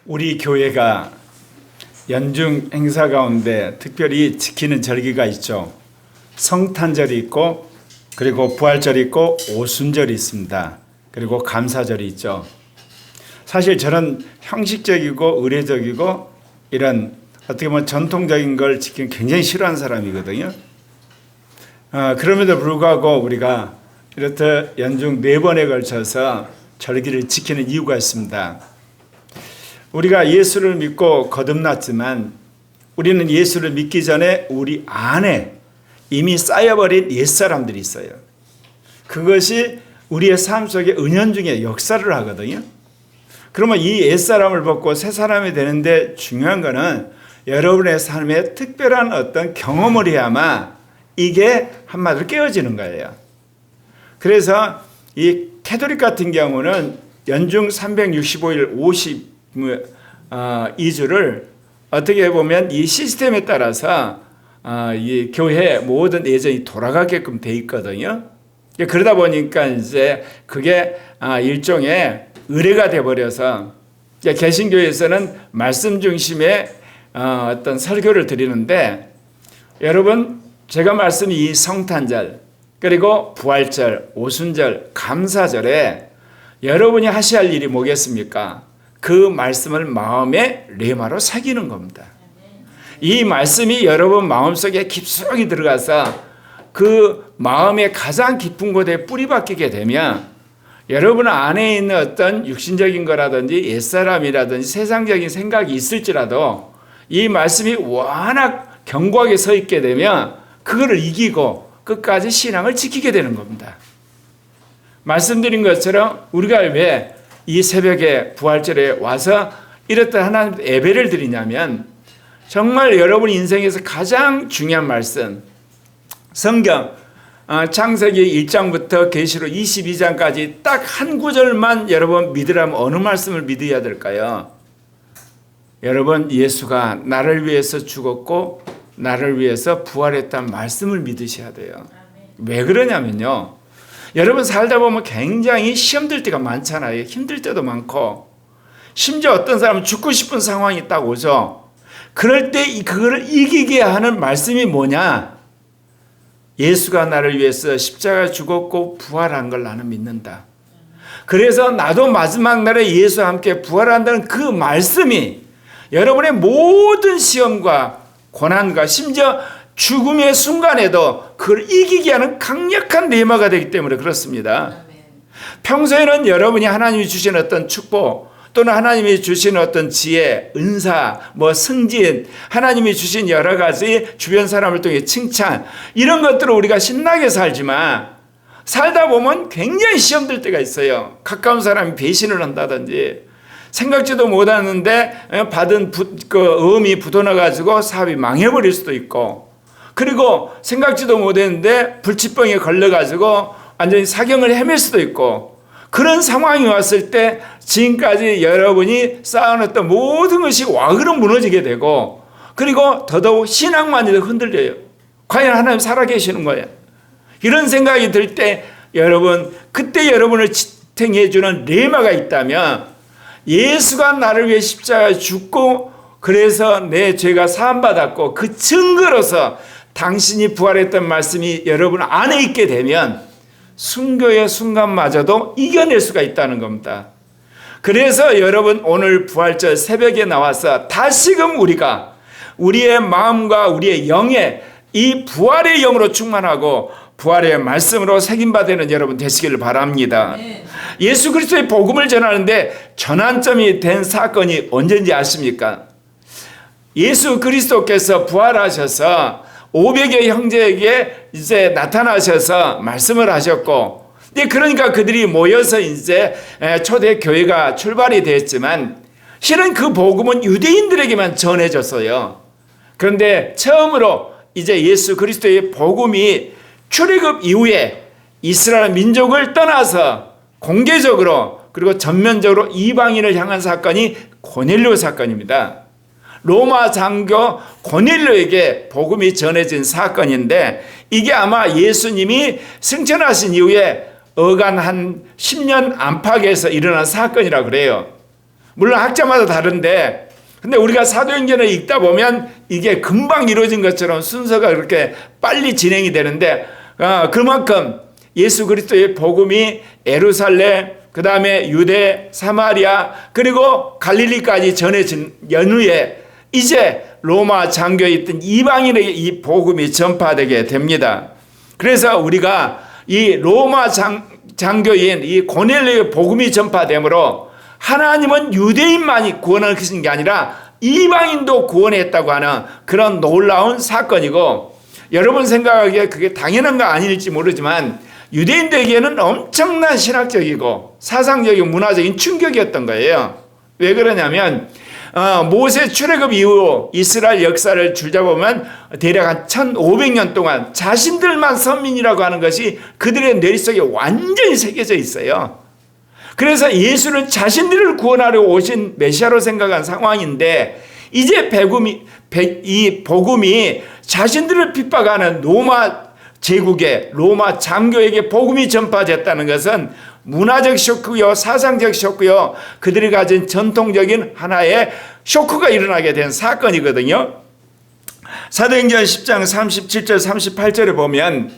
우리 교회가 연중 행사 가운데 특별히 지키는 절기가 있죠. 성탄절이 있고, 그리고 부활절이 있고, 오순절이 있습니다. 그리고 감사절이 있죠. 사실 저는 형식적이고 의례적이고 이런 어떻게 보면 전통적인 걸 지키는 굉장히 싫어하는 사람이거든요. 그럼에도 불구하고 우리가 이렇듯 연중 4번에 걸쳐서 절기를 지키는 이유가 있습니다. 우리가 예수를 믿고 거듭났지만 우리는 예수를 믿기 전에 우리 안에 이미 쌓여버린 옛사람들이 있어요. 그것이 우리의 삶 속에 은연중에 역사를 하거든요. 그러면 이 옛사람을 벗고 새사람이 되는데 중요한 거는 여러분의 삶에 특별한 어떤 경험을 해야만 이게 한마디로 깨어지는 거예요. 그래서 이 캐톨릭 같은 경우는 연중 365일 52주를 어떻게 보면 이 시스템에 따라서 이 교회 모든 예정이 돌아가게끔 돼 있거든요. 그러다 보니까 이제 그게 일종의 의례가 돼버려서 개신교에서는 말씀 중심의 어떤 설교를 드리는데, 여러분 제가 말씀이 이 성탄절 그리고 부활절, 오순절, 감사절에 여러분이 하셔야 할 일이 뭐겠습니까? 그 말씀을 마음에 레마로 새기는 겁니다. 이 말씀이 여러분 마음속에 깊숙이 들어가서 그 마음의 가장 깊은 곳에 뿌리 박히게 되면 여러분 안에 있는 어떤 육신적인 거라든지 옛사람이라든지 세상적인 생각이 있을지라도 이 말씀이 워낙 견고하게 서 있게 되면 그거를 이기고 끝까지 신앙을 지키게 되는 겁니다. 말씀드린 것처럼 우리가 왜 이 새벽에 부활절에 와서 이렇듯 하나님 예배를 드리냐면, 정말 여러분 인생에서 가장 중요한 말씀, 성경 창세기 1장부터 계시록 22장까지 딱 한 구절만 여러분 믿으라면 어느 말씀을 믿어야 될까요? 여러분, 예수가 나를 위해서 죽었고 나를 위해서 부활했다는 말씀을 믿으셔야 돼요. 왜 그러냐면요, 여러분 살다 보면 굉장히 시험들 때가 많잖아요. 힘들 때도 많고, 심지어 어떤 사람은 죽고 싶은 상황이 딱 오죠. 그럴 때 그거를 이기게 하는 말씀이 뭐냐? 예수가 나를 위해서 십자가에 죽었고 부활한 걸 나는 믿는다. 그래서 나도 마지막 날에 예수와 함께 부활한다는 그 말씀이 여러분의 모든 시험과 고난과 심지어 죽음의 순간에도 그걸 이기게 하는 강력한 레마가 되기 때문에 그렇습니다. 평소에는 여러분이 하나님이 주신 어떤 축복, 또는 하나님이 주신 어떤 지혜, 은사, 승진, 하나님이 주신 여러 가지 주변 사람을 통해 칭찬, 이런 것들을 우리가 신나게 살지만 살다 보면 굉장히 시험될 때가 있어요. 가까운 사람이 배신을 한다든지, 생각지도 못하는데 받은 음이 붙어나가지고 사업이 망해버릴 수도 있고, 그리고 생각지도 못했는데 불치병에 걸려가지고 완전히 사경을 헤맬 수도 있고, 그런 상황이 왔을 때 지금까지 여러분이 쌓아놨던 모든 것이 와그로 무너지게 되고, 그리고 더더욱 신앙만이 흔들려요. 과연 하나님 살아계시는 거예요? 이런 생각이 들 때 여러분, 그때 여러분을 지탱해 주는 레마가 있다면, 예수가 나를 위해 십자가에 죽고 그래서 내 죄가 사함받았고 그 증거로서 당신이 부활했던 말씀이 여러분 안에 있게 되면 순교의 순간마저도 이겨낼 수가 있다는 겁니다. 그래서 여러분 오늘 부활절 새벽에 나와서 다시금 우리가 우리의 마음과 우리의 영에 이 부활의 영으로 충만하고 부활의 말씀으로 새김받는 여러분 되시기를 바랍니다. 예수 그리스도의 복음을 전하는데 전환점이 된 사건이 언제인지 아십니까? 예수 그리스도께서 부활하셔서 500의 형제에게 이제 나타나셔서 말씀을 하셨고, 그러니까 그들이 모여서 이제 초대 교회가 출발이 됐지만, 실은 그 복음은 유대인들에게만 전해졌어요. 그런데 처음으로 이제 예수 그리스도의 복음이 출애굽 이후에 이스라엘 민족을 떠나서 공개적으로 그리고 전면적으로 이방인을 향한 사건이 고넬료 사건입니다. 로마 장교 고넬료에게 복음이 전해진 사건인데, 이게 아마 예수님이 승천하신 이후에 어간 한 10년 안팎에서 일어난 사건이라고 그래요. 물론 학자마다 다른데, 근데 우리가 사도행전을 읽다 보면 이게 금방 이루어진 것처럼 순서가 그렇게 빨리 진행이 되는데, 그만큼 예수 그리스도의 복음이 예루살렘, 그 다음에 유대, 사마리아, 그리고 갈릴리까지 전해진 연후에 이제 로마 장교에 있던 이방인에게 이 복음이 전파되게 됩니다. 그래서 우리가 이 로마 장교인 이 고넬료의 복음이 전파되므로 하나님은 유대인만이 구원을 하신 게 아니라 이방인도 구원했다고 하는 그런 놀라운 사건이고, 여러분 생각하기에 그게 당연한가 아닐지 모르지만 유대인들에게는 엄청난 신학적이고 사상적이고 문화적인 충격이었던 거예요. 왜 그러냐면 모세 출애굽 이후 이스라엘 역사를 줄자 보면 대략 한 1500년 동안 자신들만 선민이라고 하는 것이 그들의 뇌리속에 완전히 새겨져 있어요. 그래서 예수는 자신들을 구원하려 오신 메시아로 생각한 상황인데, 이제 이 복음이 자신들을 핍박하는 로마 제국의 로마 장교에게 복음이 전파됐다는 것은 문화적 쇼크요, 사상적 쇼크요, 그들이 가진 전통적인 하나의 쇼크가 일어나게 된 사건이거든요. 사도행전 10장 37절 38절에 보면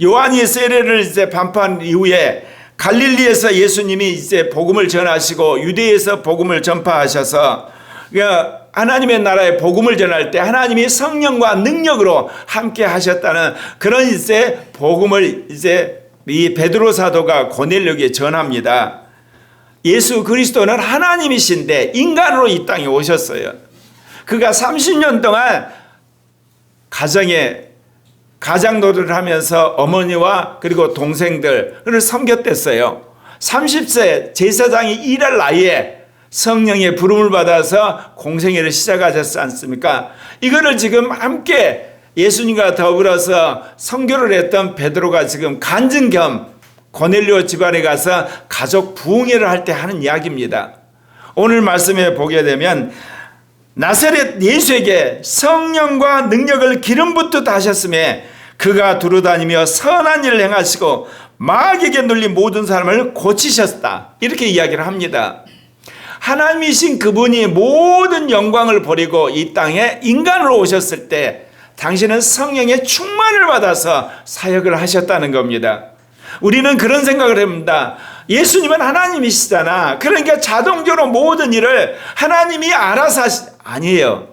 요한이 세례를 이제 반포한 이후에 갈릴리에서 예수님이 이제 복음을 전하시고 유대에서 복음을 전파하셔서 하나님의 나라의 복음을 전할 때 하나님이 성령과 능력으로 함께 하셨다는 그런 이제 복음을 이제 이 베드로 사도가 고넬료에게 전합니다. 예수 그리스도는 하나님이신데 인간으로 이 땅에 오셨어요. 그가 30년 동안 가장 노릇을 하면서 어머니와 그리고 동생들을 섬겼댔어요. 30세 제사장이 일할 나이에 성령의 부름을 받아서 공생애를 시작하셨지 않습니까? 이거를 지금 함께 예수님과 더불어서 선교를 했던 베드로가 지금 간증 겸 고넬료 집안에 가서 가족 부흥회를 할 때 하는 이야기입니다. 오늘 말씀에 보게 되면 나사렛 예수에게 성령과 능력을 기름 붓듯 하셨음에 그가 두루다니며 선한 일을 행하시고 마귀에게 눌린 모든 사람을 고치셨다, 이렇게 이야기를 합니다. 하나님이신 그분이 모든 영광을 버리고 이 땅에 인간으로 오셨을 때 당신은 성령의 충만을 받아서 사역을 하셨다는 겁니다. 우리는 그런 생각을 합니다. 예수님은 하나님이시잖아. 그러니까 자동적으로 모든 일을 하나님이 알아서 아니에요.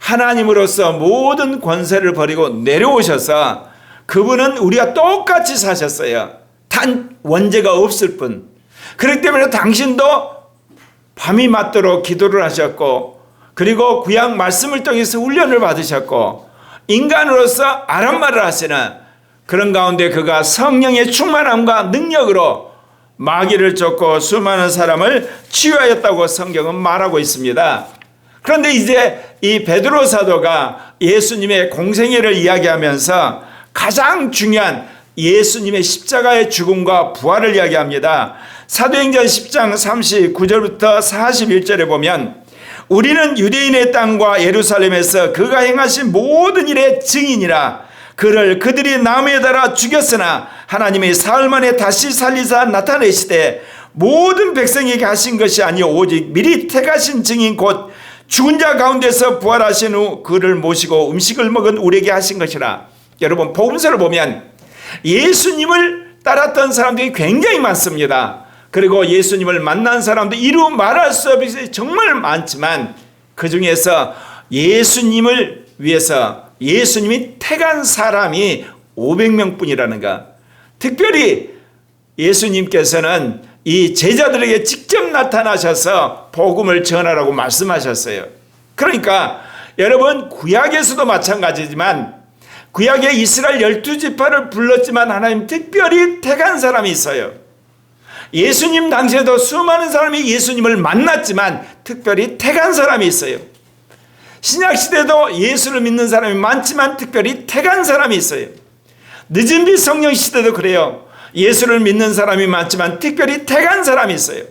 하나님으로서 모든 권세를 버리고 내려오셔서 그분은 우리가 똑같이 사셨어요. 단 원죄가 없을 뿐. 그렇기 때문에 당신도 밤이 맞도록 기도를 하셨고, 그리고 구약 말씀을 통해서 훈련을 받으셨고, 인간으로서 아란 말을 하시는 그런 가운데 그가 성령의 충만함과 능력으로 마귀를 쫓고 수많은 사람을 치유하였다고 성경은 말하고 있습니다. 그런데 이제 이 베드로 사도가 예수님의 공생애를 이야기하면서 가장 중요한 예수님의 십자가의 죽음과 부활을 이야기합니다. 사도행전 10장 39절부터 41절에 보면 우리는 유대인의 땅과 예루살렘에서 그가 행하신 모든 일의 증인이라. 그를 그들이 나무에 달아 죽였으나 하나님의 사흘 만에 다시 살리사 나타내시되 모든 백성에게 하신 것이 아니요 오직 미리 택하신 증인 곧 죽은 자 가운데서 부활하신 후 그를 모시고 음식을 먹은 우리에게 하신 것이라. 여러분, 복음서를 보면 예수님을 따랐던 사람들이 굉장히 많습니다. 그리고 예수님을 만난 사람도 이루 말할 수 없이 정말 많지만 그 중에서 예수님을 위해서 예수님이 택한 사람이 500명 뿐이라는가. 특별히 예수님께서는 이 제자들에게 직접 나타나셔서 복음을 전하라고 말씀하셨어요. 그러니까 여러분, 구약에서도 마찬가지지만 구약에 이스라엘 12지파를 불렀지만 하나님 특별히 택한 사람이 있어요. 예수님 당시에도 수많은 사람이 예수님을 만났지만 특별히 택한 사람이 있어요. 신약시대도 예수를 믿는 사람이 많지만 특별히 택한 사람이 있어요. 늦은 빛 성령 시대도 그래요. 예수를 믿는 사람이 많지만 특별히 택한 사람이 있어요.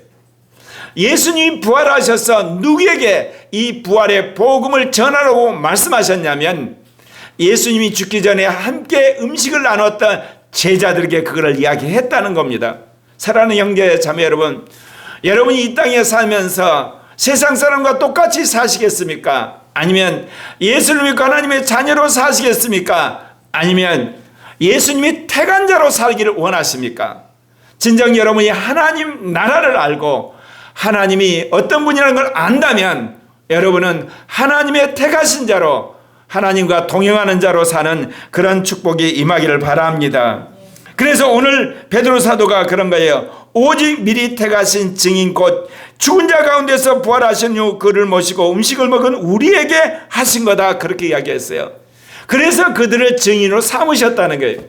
예수님이 부활하셔서 누구에게 이 부활의 복음을 전하라고 말씀하셨냐면 예수님이 죽기 전에 함께 음식을 나눴던 제자들에게 그걸 이야기했다는 겁니다. 사랑하는 형제 자매 여러분, 여러분이 이 땅에 살면서 세상 사람과 똑같이 사시겠습니까? 아니면 예수를 믿고 하나님의 자녀로 사시겠습니까? 아니면 예수님이 택한 자로 살기를 원하십니까? 진정 여러분이 하나님 나라를 알고 하나님이 어떤 분이라는 걸 안다면 여러분은 하나님의 택하신 자로, 하나님과 동행하는 자로 사는 그런 축복이 임하기를 바랍니다. 그래서 오늘 베드로 사도가 그런 거예요. 오직 미리 택하신 증인 곧 죽은 자 가운데서 부활하신 후 그를 모시고 음식을 먹은 우리에게 하신 거다, 그렇게 이야기했어요. 그래서 그들을 증인으로 삼으셨다는 거예요.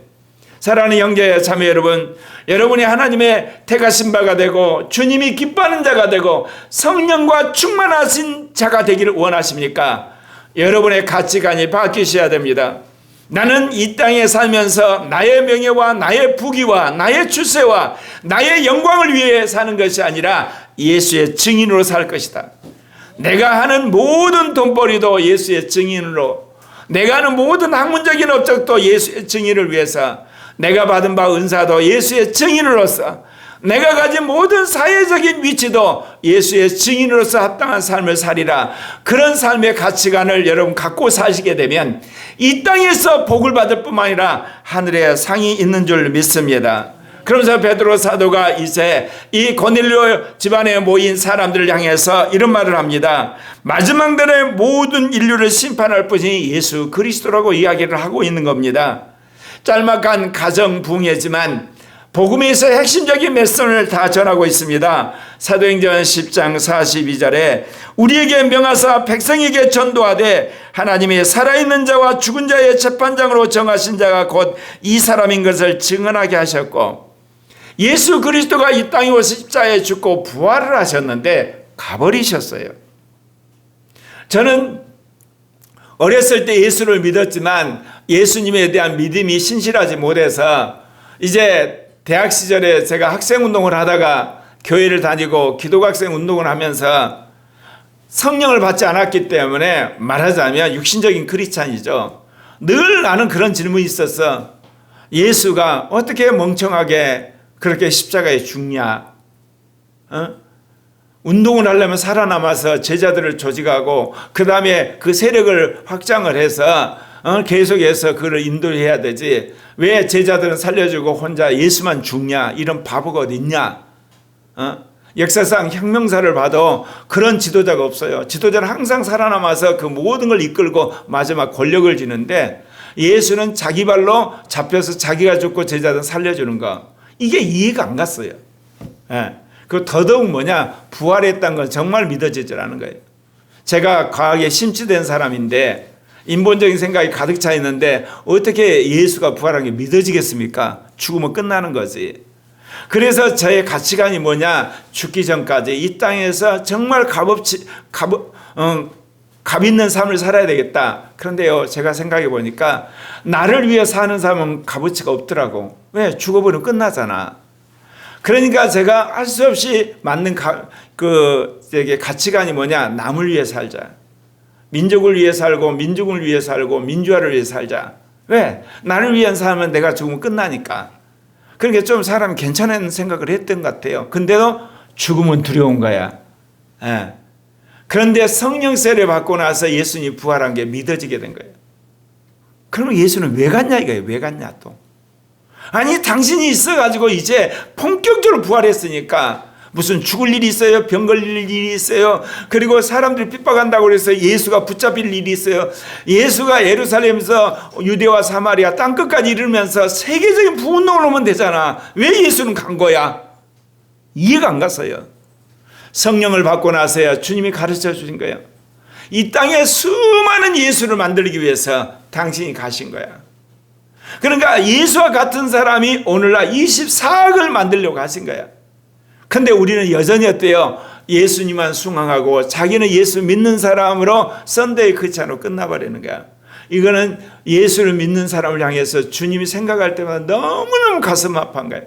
사랑하는 형제 자매 여러분, 여러분이 하나님의 택하신 바가 되고 주님이 기뻐하는 자가 되고 성령과 충만하신 자가 되기를 원하십니까? 여러분의 가치관이 바뀌셔야 됩니다. 나는 이 땅에 살면서 나의 명예와 나의 부귀와 나의 출세와 나의 영광을 위해 사는 것이 아니라 예수의 증인으로 살 것이다. 내가 하는 모든 돈벌이도 예수의 증인으로, 내가 하는 모든 학문적인 업적도 예수의 증인을 위해서, 내가 받은 바 은사도 예수의 증인으로서, 내가 가진 모든 사회적인 위치도 예수의 증인으로서 합당한 삶을 살리라. 그런 삶의 가치관을 여러분 갖고 사시게 되면 이 땅에서 복을 받을 뿐만 아니라 하늘에 상이 있는 줄 믿습니다. 그러면서 베드로 사도가 이제 이 고넬료 집안에 모인 사람들을 향해서 이런 말을 합니다. 마지막 날에 모든 인류를 심판할 분이 예수 그리스도라고 이야기를 하고 있는 겁니다. 짤막한 가정 부흥회지만 복음에서 핵심적인 메시지를 다 전하고 있습니다. 사도행전 10장 42절에 우리에게 명하사 백성에게 전도하되 하나님의 살아있는 자와 죽은 자의 재판장으로 정하신 자가 곧 이 사람인 것을 증언하게 하셨고, 예수 그리스도가 이 땅에 오셔 십자가에 죽고 부활을 하셨는데 가버리셨어요. 저는 어렸을 때 예수를 믿었지만 예수님에 대한 믿음이 신실하지 못해서 이제 대학 시절에 제가 학생운동을 하다가 교회를 다니고 기독학생 운동을 하면서 성령을 받지 않았기 때문에 말하자면 육신적인 크리스찬이죠. 늘 나는 그런 질문이 있었어. 예수가 어떻게 멍청하게 그렇게 십자가에 죽냐? 운동을 하려면 살아남아서 제자들을 조직하고 그 다음에 그 세력을 확장을 해서 계속해서 그를 인도해야 되지. 왜 제자들은 살려주고 혼자 예수만 죽냐? 이런 바보가 어디 있냐? 역사상 혁명사를 봐도 그런 지도자가 없어요. 지도자는 항상 살아남아서 그 모든 걸 이끌고 마지막 권력을 쥐는데 예수는 자기 발로 잡혀서 자기가 죽고 제자들은 살려주는 거. 이게 이해가 안 갔어요. 그 더더욱 뭐냐? 부활했다는 건 정말 믿어지질 않은 거예요. 제가 과학에 심취된 사람인데 인본적인 생각이 가득 차 있는데 어떻게 예수가 부활한 게 믿어지겠습니까? 죽으면 끝나는 거지. 그래서 저의 가치관이 뭐냐? 죽기 전까지 이 땅에서 정말 값 있는 삶을 살아야 되겠다. 그런데요, 제가 생각해 보니까 나를 위해 사는 삶은 값어치가 없더라고. 왜? 죽어버리면 끝나잖아. 그러니까 제가 할 수 없이 맞는 가치관이 뭐냐? 남을 위해 살자. 민족을 위해 살고 민중을 위해 살고 민주화를 위해 살자. 왜? 나를 위한 삶은 내가 죽으면 끝나니까. 그러니까 좀 사람이 괜찮은 생각을 했던 것 같아요. 근데도 죽음은 두려운 거야. 그런데 성령 세례 받고 나서 예수님이 부활한 게 믿어지게 된 거예요. 그러면 예수는 왜 갔냐 이거예요. 왜 갔냐 또. 아니 당신이 있어가지고 이제 본격적으로 부활했으니까 무슨 죽을 일이 있어요? 병 걸릴 일이 있어요? 그리고 사람들이 핍박한다고 그래서 예수가 붙잡힐 일이 있어요? 예수가 예루살렘에서 유대와 사마리아 땅끝까지 이르면서 세계적인 부흥을 오면 되잖아. 왜 예수는 간 거야? 이해가 안 갔어요. 성령을 받고 나서야 주님이 가르쳐 주신 거예요. 이 땅에 수많은 예수를 만들기 위해서 당신이 가신 거야. 그러니까 예수와 같은 사람이 오늘날 24억을 만들려고 하신 거야. 근데 우리는 여전히 어때요? 예수님만 숭앙하고 자기는 예수 믿는 사람으로 썬데이 크리스찬으로 끝나버리는 거야. 이거는 예수를 믿는 사람을 향해서 주님이 생각할 때마다 너무너무 가슴 아파한 거야.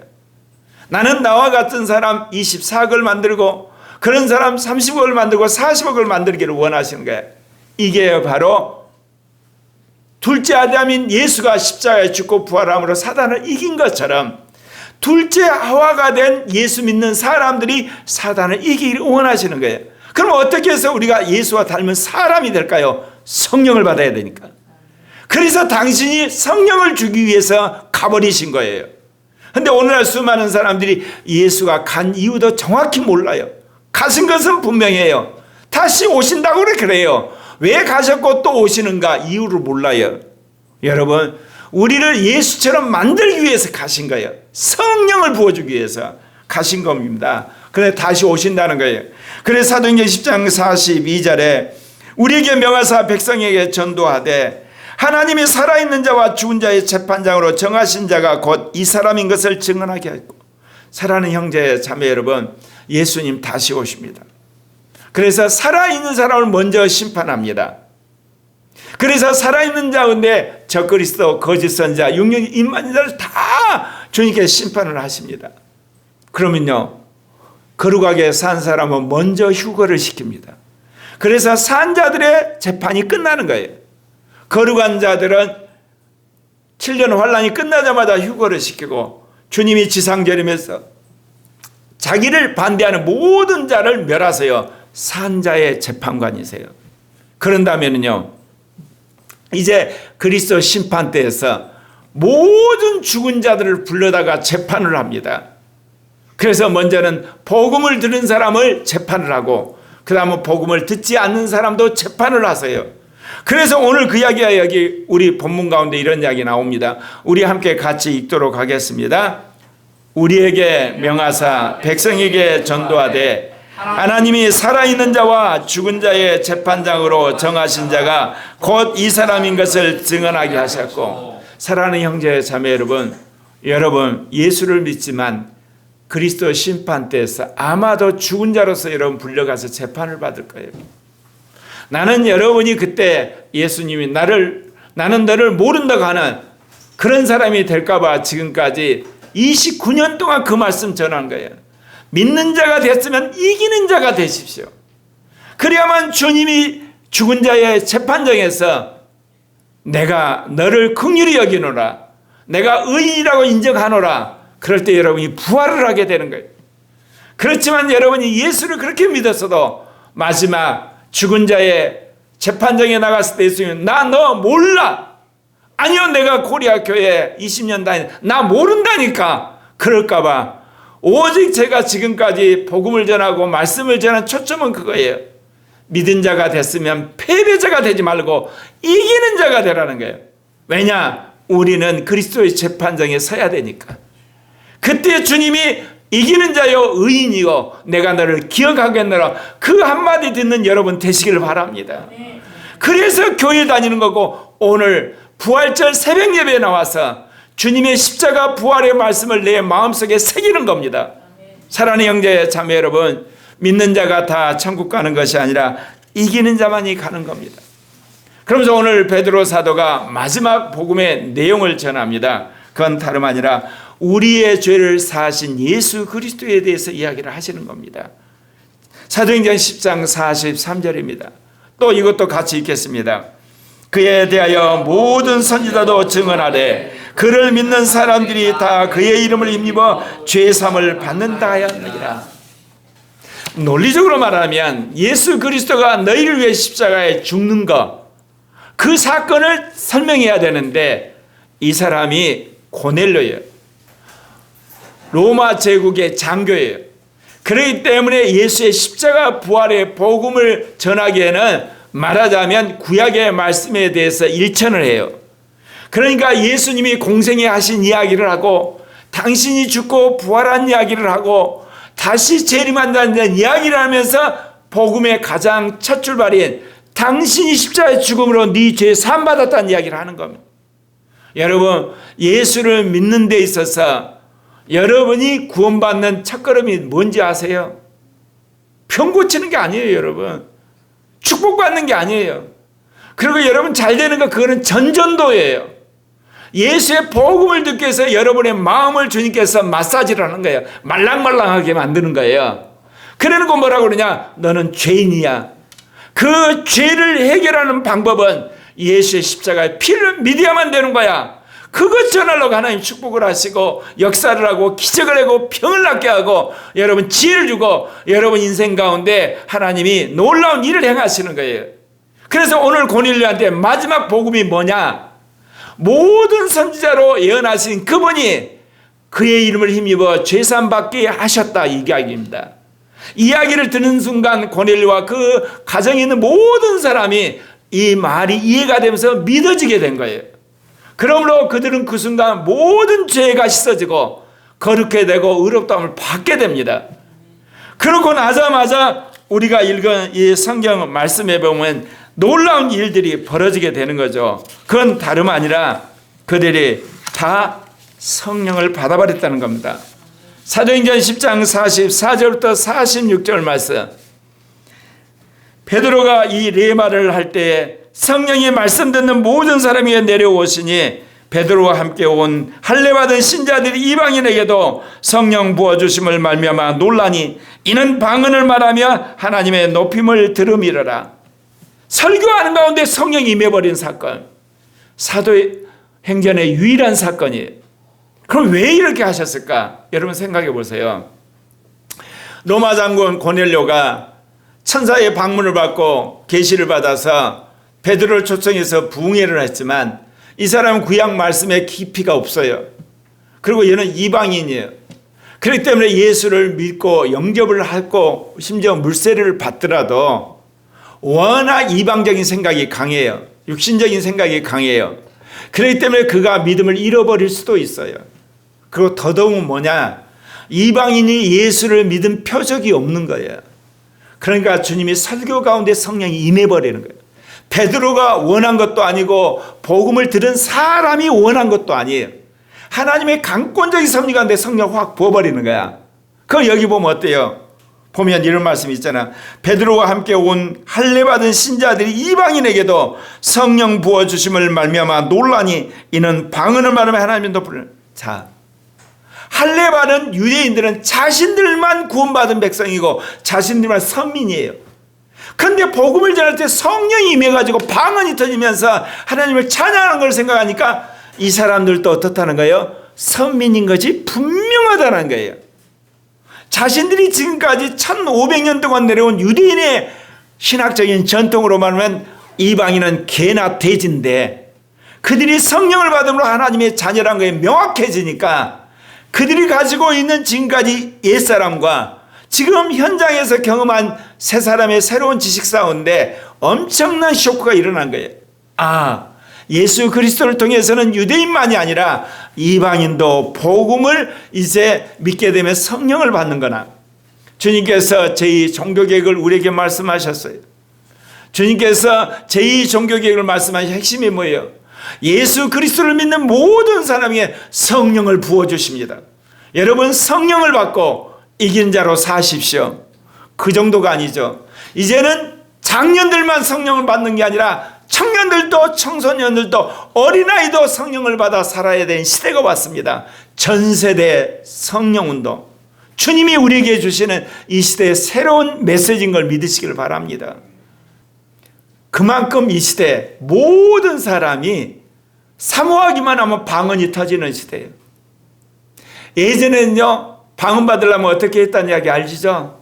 나는 나와 같은 사람 24억을 만들고 그런 사람 30억을 만들고 40억을 만들기를 원하시는 거야. 이게 바로 둘째 아담인 예수가 십자가에 죽고 부활함으로 사단을 이긴 것처럼 둘째 하와가 된 예수 믿는 사람들이 사단을 이기기를 원하시는 거예요. 그럼 어떻게 해서 우리가 예수와 닮은 사람이 될까요? 성령을 받아야 되니까. 그래서 당신이 성령을 주기 위해서 가버리신 거예요. 근데 오늘날 수많은 사람들이 예수가 간 이유도 정확히 몰라요. 가신 것은 분명해요. 다시 오신다고 그래요. 왜 가셨고 또 오시는가 이유를 몰라요. 여러분, 우리를 예수처럼 만들기 위해서 가신 거예요. 성령을 부어주기 위해서 가신 겁니다. 그래서 다시 오신다는 거예요. 그래서 사도행전 10장 42절에 우리에게 명하사 백성에게 전도하되 하나님이 살아있는 자와 죽은 자의 재판장으로 정하신 자가 곧 이 사람인 것을 증언하게 하고. 사랑하는 형제 자매 여러분, 예수님 다시 오십니다. 그래서 살아있는 사람을 먼저 심판합니다. 그래서 살아있는 자인데 적그리스도, 거짓 선자, 육령이 임한 자를 다 주님께 심판을 하십니다. 그러면요, 거룩하게 산 사람은 먼저 휴거를 시킵니다. 그래서 산 자들의 재판이 끝나는 거예요. 거룩한 자들은 7년 환란이 끝나자마자 휴거를 시키고 주님이 지상재림에서 자기를 반대하는 모든 자를 멸하세요. 산 자의 재판관이세요. 그런다면요, 이제 그리스도 심판대에서 모든 죽은 자들을 불러다가 재판을 합니다. 그래서 먼저는 복음을 들은 사람을 재판을 하고 그 다음은 복음을 듣지 않는 사람도 재판을 하세요. 그래서 오늘 그 이야기가 여기 우리 본문 가운데 이런 이야기 나옵니다. 우리 함께 같이 읽도록 하겠습니다. 우리에게 명하사 백성에게 전도하되 하나님이 살아있는 자와 죽은 자의 재판장으로 정하신 자가 곧 이 사람인 것을 증언하게 하셨고. 사랑하는 형제 자매 여러분 예수를 믿지만 그리스도 심판대에서 아마도 죽은 자로서 여러분 불려가서 재판을 받을 거예요. 나는 여러분이 그때 예수님이 나는 너를 모른다고 하는 그런 사람이 될까봐 지금까지 29년 동안 그 말씀 전한 거예요. 믿는 자가 됐으면 이기는 자가 되십시오. 그래야만 주님이 죽은 자의 재판정에서 내가 너를 긍휼히 여기노라, 내가 의인이라고 인정하노라, 그럴 때 여러분이 부활을 하게 되는 거예요. 그렇지만 여러분이 예수를 그렇게 믿었어도 마지막 죽은 자의 재판정에 나갔을 때 예수님은 나 너 몰라, 아니요 내가 코리아 교회 20년 다니 나 모른다니까, 그럴까봐 오직 제가 지금까지 복음을 전하고 말씀을 전한 초점은 그거예요. 믿은 자가 됐으면 패배자가 되지 말고 이기는 자가 되라는 거예요. 왜냐? 우리는 그리스도의 재판정에 서야 되니까. 그때 주님이 이기는 자요 의인이요 내가 너를 기억하겠노라, 그 한마디 듣는 여러분 되시길 바랍니다. 그래서 교회 다니는 거고 오늘 부활절 새벽 예배에 나와서 주님의 십자가 부활의 말씀을 내 마음속에 새기는 겁니다. 사랑하는 형제 자매 여러분, 믿는 자가 다 천국 가는 것이 아니라 이기는 자만이 가는 겁니다. 그러면서 오늘 베드로 사도가 마지막 복음의 내용을 전합니다. 그건 다름 아니라 우리의 죄를 사하신 예수 그리스도에 대해서 이야기를 하시는 겁니다. 사도행전 10장 43절입니다. 또 이것도 같이 읽겠습니다. 그에 대하여 모든 선지자도 증언하되 그를 믿는 사람들이 다 그의 이름을 힘입어 죄사함을 받는다 하였느니라. 논리적으로 말하면 예수 그리스도가 너희를 위해 십자가에 죽는 것, 그 사건을 설명해야 되는데 이 사람이 고넬료예요. 로마 제국의 장교예요. 그렇기 때문에 예수의 십자가 부활의 복음을 전하기에는 말하자면 구약의 말씀에 대해서 일천을 해요. 그러니까 예수님이 공생에 하신 이야기를 하고 당신이 죽고 부활한 이야기를 하고 다시 재림한다는 이야기를 하면서 복음의 가장 첫 출발인 당신이 십자가의 죽음으로 네 죄 사함 받았다는 이야기를 하는 겁니다. 여러분, 예수를 믿는 데 있어서 여러분이 구원받는 첫걸음이 뭔지 아세요? 병 고치는 게 아니에요, 여러분. 축복받는 게 아니에요. 그리고 여러분 잘 되는 거 그거는 전전도예요. 예수의 복음을 듣기 위해서 여러분의 마음을 주님께서 마사지를 하는 거예요. 말랑말랑하게 만드는 거예요. 그래놓고 뭐라고 그러냐? 너는 죄인이야. 그 죄를 해결하는 방법은 예수의 십자가의 피를 믿어야만 되는 거야. 그것 전하려고 하나님 축복을 하시고 역사를 하고 기적을 하고 병을 낫게 하고 여러분 지혜를 주고 여러분 인생 가운데 하나님이 놀라운 일을 행하시는 거예요. 그래서 오늘 고넬료한테 마지막 복음이 뭐냐? 모든 선지자로 예언하신 그분이 그의 이름을 힘입어 죄사함받게 하셨다, 이 이야기입니다. 이야기를 듣는 순간 고넬료와 그 가정에 있는 모든 사람이 이 말이 이해가 되면서 믿어지게 된 거예요. 그러므로 그들은 그 순간 모든 죄가 씻어지고 거룩게 되고 의롭다함을 받게 됩니다. 그러고 나자마자 우리가 읽은 이 성경 말씀에 보면 놀라운 일들이 벌어지게 되는 거죠. 그건 다름 아니라 그들이 다 성령을 받아버렸다는 겁니다. 사도행전 10장 44절부터 46절 말씀. 베드로가 이 레마를 할 때에 성령이 말씀 듣는 모든 사람이 내려오시니 베드로와 함께 온 할례받은 신자들이 이방인에게도 성령 부어주심을 말미암아 놀라니 이는 방언을 말하며 하나님의 높임을 들음이러라. 설교하는 가운데 성령이 임해버린 사건, 사도행전의 유일한 사건이에요. 그럼 왜 이렇게 하셨을까? 여러분 생각해 보세요. 로마 장군 고넬료가 천사의 방문을 받고 계시를 받아서 베드로를 초청해서 부흥회를 했지만 이 사람은 구약 말씀에 깊이가 없어요. 그리고 얘는 이방인이에요. 그렇기 때문에 예수를 믿고 영접을 하고 심지어 물세례를 받더라도 워낙 이방적인 생각이 강해요. 육신적인 생각이 강해요. 그렇기 때문에 그가 믿음을 잃어버릴 수도 있어요. 그리고 더더욱 뭐냐? 이방인이 예수를 믿은 표적이 없는 거예요. 그러니까 주님이 설교 가운데 성령이 임해버리는 거예요. 베드로가 원한 것도 아니고 복음을 들은 사람이 원한 것도 아니에요. 하나님의 강권적인 섭리 가운데 성령 확 부어버리는 거야. 그걸 여기 보면 어때요? 보면 이런 말씀이 있잖아. 베드로와 함께 온 할례받은 신자들이 이방인에게도 성령 부어주심을 말미암아 놀라니 이는 방언을 말하며 하나님의 높임을. 자, 할례받은 유대인들은 자신들만 구원받은 백성이고 자신들만 선민이에요. 그런데 복음을 전할 때 성령이 임해가지고 방언이 터지면서 하나님을 찬양하는 걸 생각하니까 이 사람들도 어떻다는 거예요? 선민인 것이 분명하다는 거예요. 자신들이 지금까지 1500년 동안 내려온 유대인의 신학적인 전통으로 말하면 이방인은 개나 돼지인데 그들이 성령을 받음으로 하나님의 자녀란 거에 명확해지니까 그들이 가지고 있는 지금까지 옛사람과 지금 현장에서 경험한 세 사람의 새로운 지식 싸움인데 엄청난 쇼크가 일어난 거예요. 아, 예수 그리스도를 통해서는 유대인만이 아니라 이방인도 복음을 이제 믿게 되면 성령을 받는거나. 주님께서 제2종교개혁을 우리에게 말씀하셨어요. 주님께서 제2종교개혁을 말씀하신 핵심이 뭐예요? 예수 그리스도를 믿는 모든 사람에게 성령을 부어주십니다. 여러분 성령을 받고 이긴 자로 사십시오. 그 정도가 아니죠. 이제는 장년들만 성령을 받는 게 아니라 청년들도 청소년들도 어린아이도 성령을 받아 살아야 되는 시대가 왔습니다. 전세대 성령운동. 주님이 우리에게 주시는 이 시대의 새로운 메시지인 걸 믿으시길 바랍니다. 그만큼 이 시대 모든 사람이 사모하기만 하면 방언이 터지는 시대예요. 예전에는요, 방언 받으려면 어떻게 했다는 이야기 알시죠?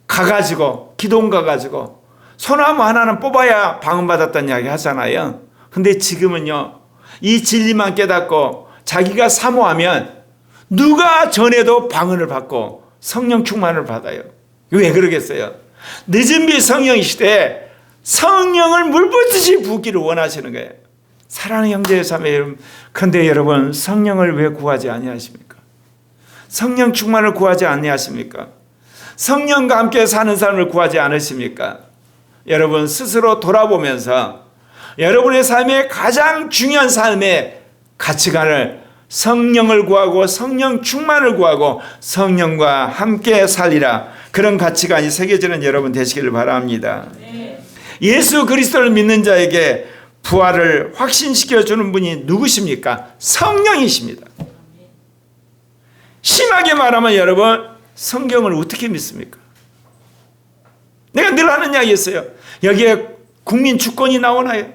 가가지고 기도원 가가지고 소나무 하나는 뽑아야 방언 받았다는 이야기 하잖아요. 근데 지금은요, 이 진리만 깨닫고 자기가 사모하면 누가 전해도 방언을 받고 성령 충만을 받아요. 왜 그러겠어요? 늦은 비 성령 시대에 성령을 물붓듯이 붓기를 원하시는 거예요. 사랑하는 형제 자매 여러분, 그런데 여러분 성령을 왜 구하지 아니하십니까? 성령 충만을 구하지 아니하십니까? 성령과 함께 사는 삶을 구하지 않으십니까? 여러분 스스로 돌아보면서 여러분의 삶의 가장 중요한 삶의 가치관을 성령을 구하고 성령 충만을 구하고 성령과 함께 살리라, 그런 가치관이 새겨지는 여러분 되시기를 바랍니다. 예수 그리스도를 믿는 자에게 부활을 확신시켜주는 분이 누구십니까? 성령이십니다. 심하게 말하면 여러분 성경을 어떻게 믿습니까? 내가 늘 하는 이야기 있어요. 여기에 국민 주권이 나오나요?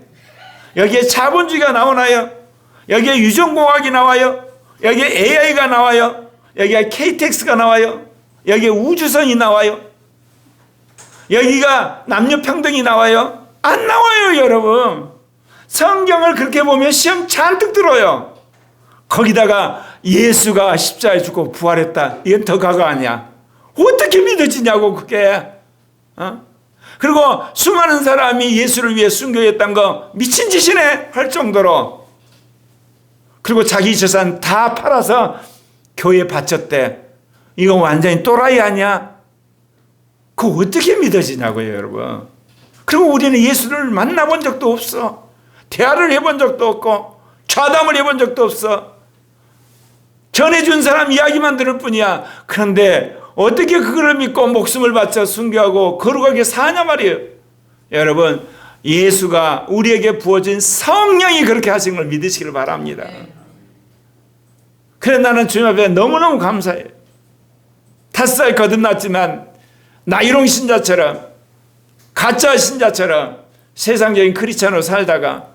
여기에 자본주의가 나오나요? 여기에 유전공학이 나와요. 여기에 AI가 나와요. 여기에 KTX가 나와요. 여기에 우주선이 나와요. 여기가 남녀평등이 나와요. 안 나와요, 여러분. 성경을 그렇게 보면 시험 잔뜩 들어요. 거기다가 예수가 십자가에 죽고 부활했다. 이건 더 가가 아니야. 어떻게 믿어지냐고 그게. 그리고 수많은 사람이 예수를 위해 순교했던 거 미친 짓이네 할 정도로. 그리고 자기 재산 다 팔아서 교회에 바쳤대. 이거 완전히 또라이 아니야? 그거 어떻게 믿어지냐고요, 여러분. 그리고 우리는 예수를 만나본 적도 없어. 대화를 해본 적도 없고 좌담을 해본 적도 없어. 전해준 사람 이야기만 들을 뿐이야. 그런데 어떻게 그걸 믿고 목숨을 바쳐 순교하고 거룩하게 사냐 말이에요. 여러분, 예수가 우리에게 부어진 성령이 그렇게 하신 걸 믿으시길 바랍니다. 그래 나는 주님 앞에 너무너무 감사해요. 5살 거듭났지만 나이롱 신자처럼 가짜 신자처럼 세상적인 크리스찬으로 살다가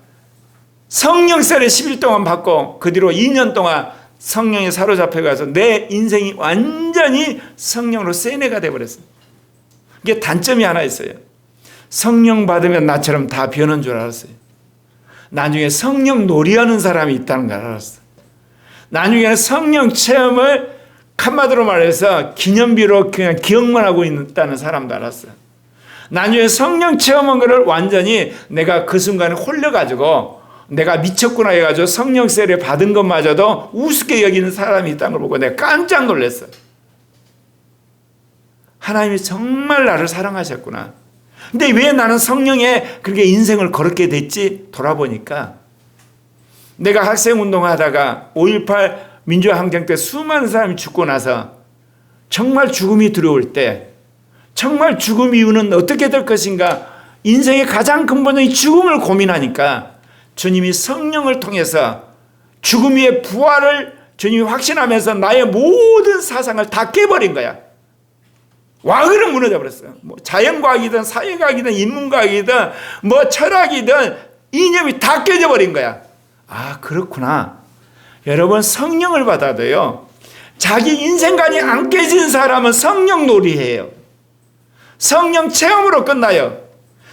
성령 세례 10일 동안 받고 그 뒤로 2년 동안 성령에 사로잡혀가서 내 인생이 완전히 성령으로 세뇌가 돼버렸어요. 이게 단점이 하나 있어요. 성령 받으면 나처럼 다 변한 줄 알았어요. 나중에 성령 놀이하는 사람이 있다는 걸 알았어요. 나중에는 성령 체험을 한마디로 말해서 기념비로 그냥 기억만 하고 있다는 사람도 알았어요. 나중에 성령 체험한 것을 완전히 내가 그 순간에 홀려가지고 내가 미쳤구나 해가지고 성령 세례 받은 것마저도 우습게 여기는 사람이 있다는 걸 보고 내가 깜짝 놀랐어요. 하나님이 정말 나를 사랑하셨구나. 근데 왜 나는 성령에 그렇게 인생을 걸었게 됐지? 돌아보니까 내가 학생운동하다가 5.18 민주화항쟁 때 수많은 사람이 죽고 나서 정말 죽음이 두려울 때 정말 죽음 이유는 어떻게 될 것인가 인생의 가장 근본적인 죽음을 고민하니까 주님이 성령을 통해서 죽음 위의 부활을 주님이 확신하면서 나의 모든 사상을 다 깨버린 거야. 와그를 무너져 버렸어요. 뭐 자연과학이든 사회과학이든 인문과학이든 뭐 철학이든 이념이 다 깨져버린 거야. 아, 그렇구나. 여러분, 성령을 받아도요, 자기 인생관이 안 깨진 사람은 성령 놀이해요. 성령 체험으로 끝나요.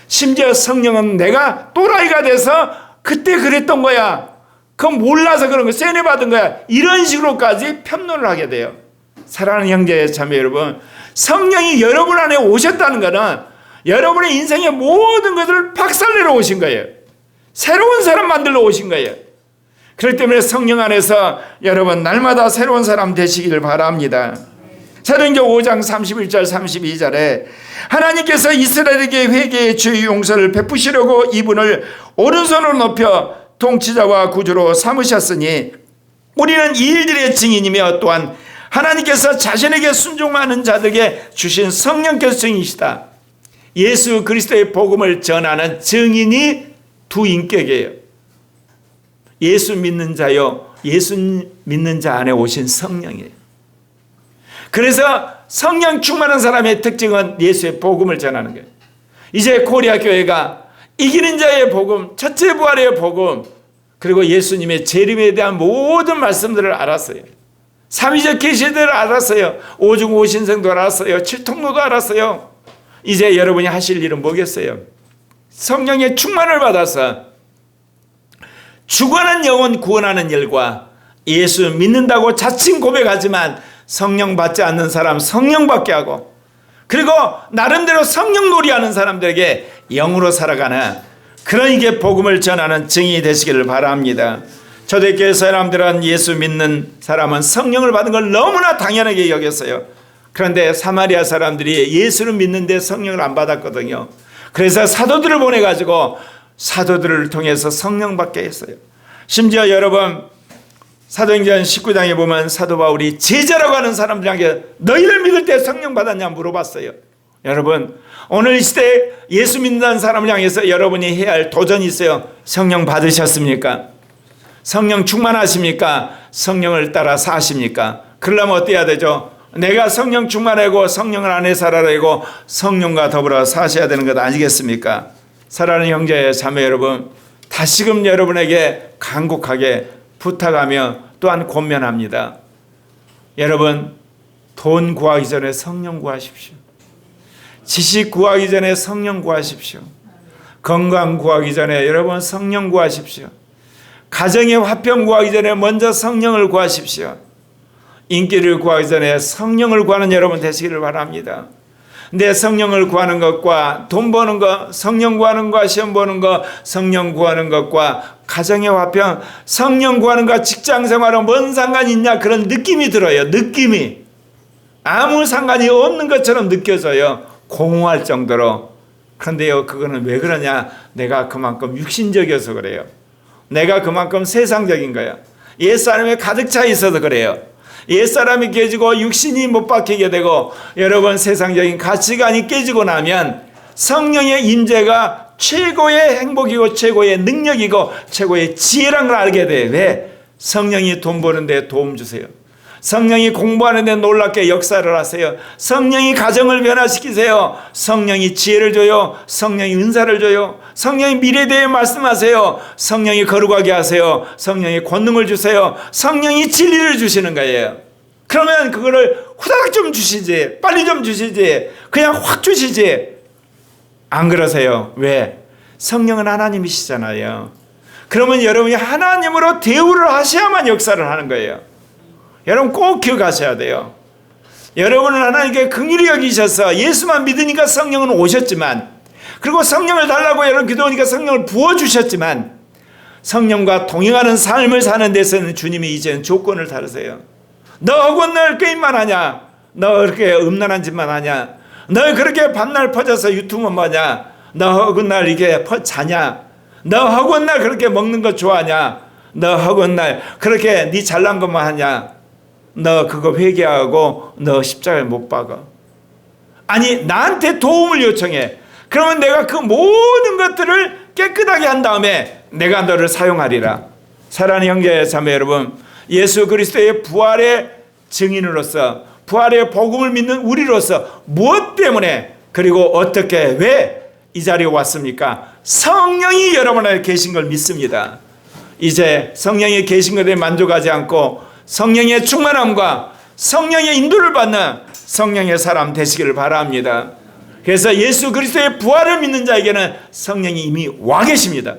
심지어 성령은 내가 또라이가 돼서 그때 그랬던 거야. 그건 몰라서 그런 거야. 세뇌받은 거야. 이런 식으로까지 편론을 하게 돼요. 사랑하는 형제 자매 여러분, 성령이 여러분 안에 오셨다는 것은 여러분의 인생의 모든 것을 박살내러 오신 거예요. 새로운 사람 만들러 오신 거예요. 그렇기 때문에 성령 안에서 여러분 날마다 새로운 사람 되시기를 바랍니다. 사도행전 5장 31절 32절에 하나님께서 이스라엘에게 회개의 죄의 용서를 베푸시려고 이분을 오른손으로 높여 통치자와 구주로 삼으셨으니 우리는 이 일들의 증인이며 또한 하나님께서 자신에게 순종하는 자들에게 주신 성령께서 증인이시다. 예수 그리스도의 복음을 전하는 증인이 두 인격이에요. 예수 믿는 자요, 예수 믿는 자 안에 오신 성령이에요. 그래서 성령 충만한 사람의 특징은 예수의 복음을 전하는 거예요. 이제 코리아 교회가 이기는 자의 복음, 첫째 부활의 복음, 그리고 예수님의 재림에 대한 모든 말씀들을 알았어요. 삼위적 계시들을 알았어요. 오중오신성도 알았어요. 칠통로도 알았어요. 이제 여러분이 하실 일은 뭐겠어요? 성령의 충만을 받아서 죽어난 영혼 구원하는 일과 예수 믿는다고 자칭 고백하지만 성령 받지 않는 사람 성령 받게 하고, 그리고 나름대로 성령 놀이하는 사람들에게 영으로 살아가는 그런 이게 복음을 전하는 증인이 되시기를 바랍니다. 초대교회 사람들은 예수 믿는 사람은 성령을 받은 걸 너무나 당연하게 여겼어요. 그런데 사마리아 사람들이 예수를 믿는데 성령을 안 받았거든요. 그래서 사도들을 보내가지고 사도들을 통해서 성령 받게 했어요. 심지어 여러분 사도행전 19장에 보면 사도 바울이 제자라고 하는 사람들에게 너희를 믿을 때 성령 받았냐 물어봤어요. 여러분 오늘 이 시대에 예수 믿는 사람을 향해서 여러분이 해야 할 도전이 있어요. 성령 받으셨습니까? 성령 충만하십니까? 성령을 따라 사십니까? 그러려면 어때야 되죠? 내가 성령 충만하고 성령을 안에 살아내고 성령과 더불어 사셔야 되는 것 아니겠습니까? 사랑하는 형제 자매 여러분, 다시금 여러분에게 간곡하게 부탁하며 또한 권면합니다. 여러분, 돈 구하기 전에 성령 구하십시오. 지식 구하기 전에 성령 구하십시오. 건강 구하기 전에 여러분 성령 구하십시오. 가정의 화평 구하기 전에 먼저 성령을 구하십시오. 인기를 구하기 전에 성령을 구하는 여러분 되시기를 바랍니다. 내 성령을 구하는 것과 돈 버는 것, 성령 구하는 것, 시험 보는 것, 성령 구하는 것과 가정의 화평, 성령 구하는 것, 직장 생활은 뭔 상관이 있냐 그런 느낌이 들어요. 느낌이 아무 상관이 없는 것처럼 느껴져요. 공허할 정도로. 그런데요, 그거는 왜 그러냐? 내가 그만큼 육신적이어서 그래요. 내가 그만큼 세상적인 거야. 옛사람에 가득 차 있어서 그래요. 옛사람이 깨지고 육신이 못 박히게 되고 여러분 세상적인 가치관이 깨지고 나면 성령의 임재가 최고의 행복이고 최고의 능력이고 최고의 지혜라는 걸 알게 돼. 왜? 성령이 돈 버는 데 도움 주세요. 성령이 공부하는 데 놀랍게 역사를 하세요. 성령이 가정을 변화시키세요. 성령이 지혜를 줘요. 성령이 은사를 줘요. 성령이 미래에 대해 말씀하세요. 성령이 거룩하게 하세요. 성령이 권능을 주세요. 성령이 진리를 주시는 거예요. 그러면 그거를 후다닥 좀 주시지, 빨리 좀 주시지, 그냥 확 주시지. 안 그러세요. 왜? 성령은 하나님이시잖아요. 그러면 여러분이 하나님으로 대우를 하셔야만 역사를 하는 거예요. 여러분 꼭 기억하셔야 돼요. 여러분은 하나님께 긍휼히 여기셔서 예수만 믿으니까 성령은 오셨지만, 그리고 성령을 달라고 여러분 기도하니까 성령을 부어주셨지만, 성령과 동행하는 삶을 사는 데서는 주님이 이제는 조건을 다루세요. 너 허구날 게임만 하냐? 너 그렇게 음란한 짓만 하냐? 너 그렇게 밤날 퍼져서 유튜브만 보냐? 너 허구날 이게 자냐? 너 허구날 그렇게 먹는 거 좋아하냐? 너 허구날 그렇게 네 잘난 것만 하냐? 너 그거 회개하고 너 십자가에 못 박아. 아니 나한테 도움을 요청해. 그러면 내가 그 모든 것들을 깨끗하게 한 다음에 내가 너를 사용하리라. 사랑하는 형제 자매 여러분, 예수 그리스도의 부활의 증인으로서, 부활의 복음을 믿는 우리로서 무엇 때문에, 그리고 어떻게, 왜 이 자리에 왔습니까? 성령이 여러분 안에 계신 걸 믿습니다. 이제 성령이 계신 것에 만족하지 않고 성령의 충만함과 성령의 인도를 받는 성령의 사람 되시기를 바랍니다. 그래서 예수 그리스도의 부활을 믿는 자에게는 성령이 이미 와 계십니다.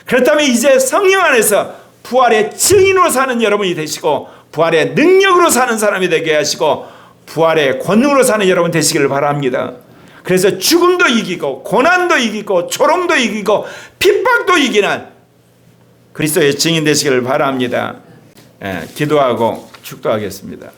그렇다면 이제 성령 안에서 부활의 증인으로 사는 여러분이 되시고, 부활의 능력으로 사는 사람이 되게 하시고, 부활의 권능으로 사는 여러분 되시기를 바랍니다. 그래서 죽음도 이기고 고난도 이기고 조롱도 이기고 핍박도 이기는 그리스도의 증인 되시기를 바랍니다. 기도하고 축도하겠습니다.